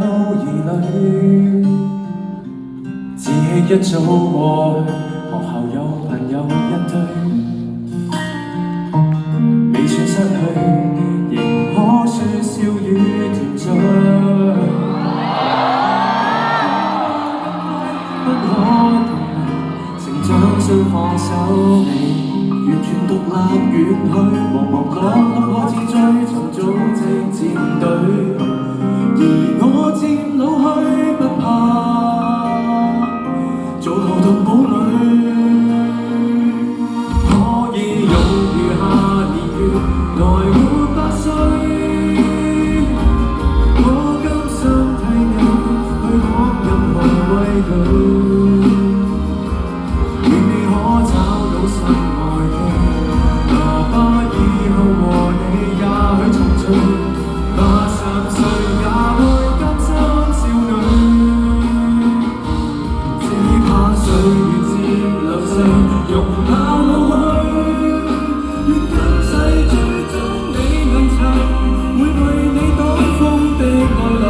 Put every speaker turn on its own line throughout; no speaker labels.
都疑慮，自己一早過去，學校有朋友一堆，未算失去，仍可說笑與甜醉。不可同行，成長需放手你。完全獨立遠去，茫茫角落可自追，尋組織戰隊，而我漸老去，不怕做後盾堡壘，可以用餘下年月來活百歲，我甘心替你去講任何畏懼，願你可找到心愛。80歲也會甘心少女，只怕歲月漸流逝，容貌老去。願今世最終你能尋，會為你擋風的愛侶。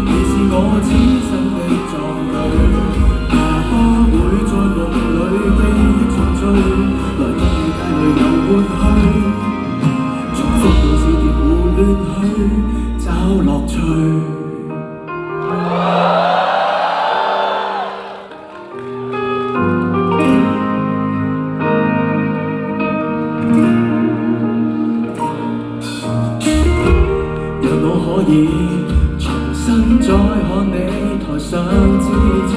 你是我此生的壯舉，也不會在夢裏記憶重聚，來跟你街裏遊活去。找樂趣。讓我可以重新再看你台上之前，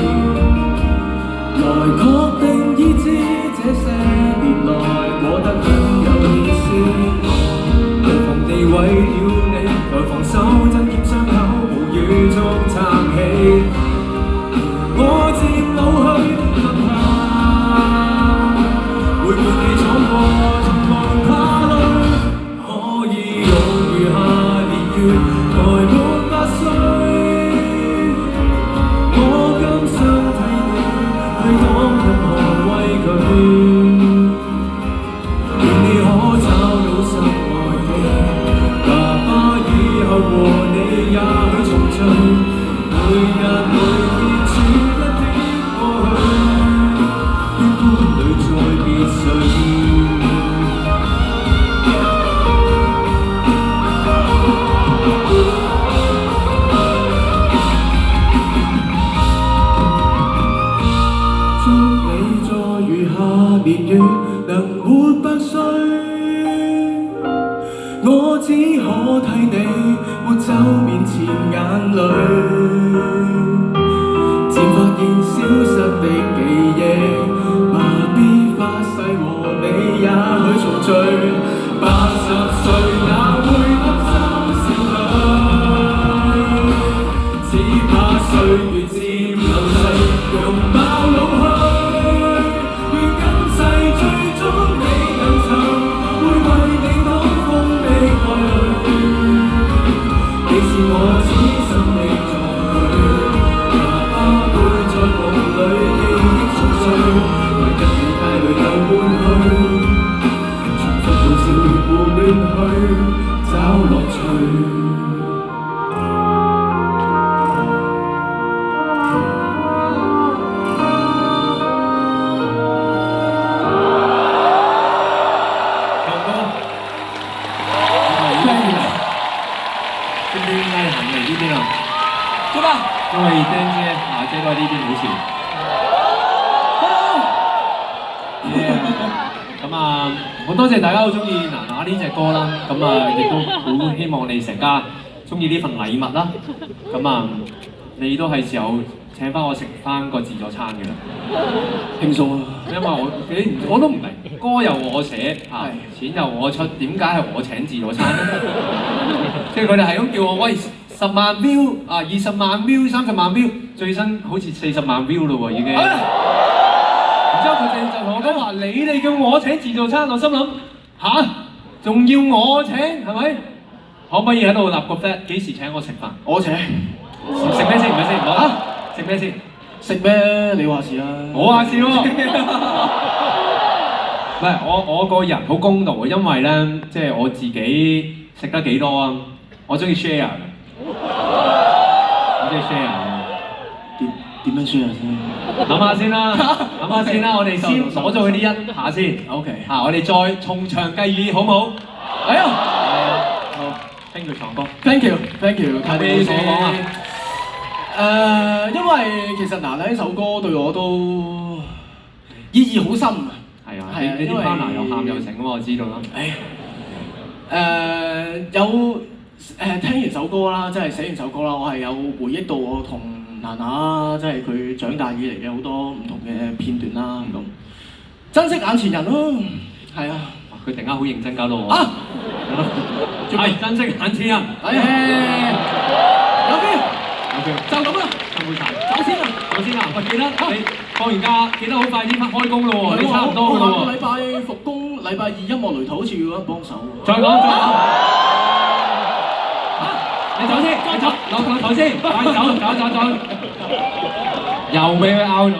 來確定已知這些年來過得很有意思。地毀了你，來防守真劍傷口，無語中撐起。我漸老去，不怕，會伴你闖過重浪跨淚，可以用餘下年月來活百歲。我甘心替你去擋任何畏懼，願你可找到心愛的。和你也許重聚，每日每天處一天過去，於歡侶再別緒。祝你在餘下年月能活百歲，我只可替你抹走面前眼淚，漸發現消失的記憶，不必發誓和你也許重聚。80歲也會甘心少女，只怕歲月漸流逝，容貌老去。願今世最終你能尋，會為你擋風的愛侶。你是我此生的壯舉，也不會在夢裏記憶重碎，來跟你街裏遊玩去，重複到笑語胡亂去找樂趣。
因為釘姐、華姐都喺呢邊好似。咁啊，好多謝大家好中意娜娜呢隻歌啦。咁啊，亦都好希望你成家中意呢份禮物啦。咁啊，你都係時候請翻我食翻個自助餐嘅啦。輕鬆啊！因為我都唔明，歌又我寫嚇，錢又我出，點解係我請自助餐咧？即係佢哋係咁叫我喂。10萬 view 啊，20萬 view、30萬 view， 最新好似40萬 view 咯喎已經。然之後佢哋就同我講話，你哋叫我請自助餐，我心諗吓，仲要我請係咪？可唔可以喺度立個 flag？ 幾時請我食飯？我請。食咩先？唔係先，我食咩先？食咩？你話事啊！我話事喎。唔係我個人好公道嘅，因為咧即係我自己食得幾多啊，我中意 share 嘅。即係 share
點樣 share 先？
諗下先啦，諗下先啦，我哋先攞咗佢啲一下先。
OK，
我哋再從長計議，好唔好？
哎呀，
好 ，thank you 長哥
，thank you，thank you，睇你所講啊。因為其實嗱呢首歌對我都意義好深啊。
係啊，
係啊，
呢啲 partner 又喊又成啊嘛，我知道啦。
聽完首歌啦，即係寫完首歌啦，我係有回憶到我同娜娜，即係佢長大以嚟嘅好多唔同嘅片段啦咁。珍惜眼前人咯，係啊。
佢突然間好認真搞到我。
啊！
係珍惜眼前人。
有 feel，
有 feel，
就咁啦，
辛苦晒。
走先啦，
走先啦，喂，記得你放完假記得好快啲開工咯喎，你差唔多噶咯喎。
我下個禮拜復工，禮拜二音樂擂台好似要有人幫手。
再講。你走先，你走，落台先，快走，又俾佢拗咗。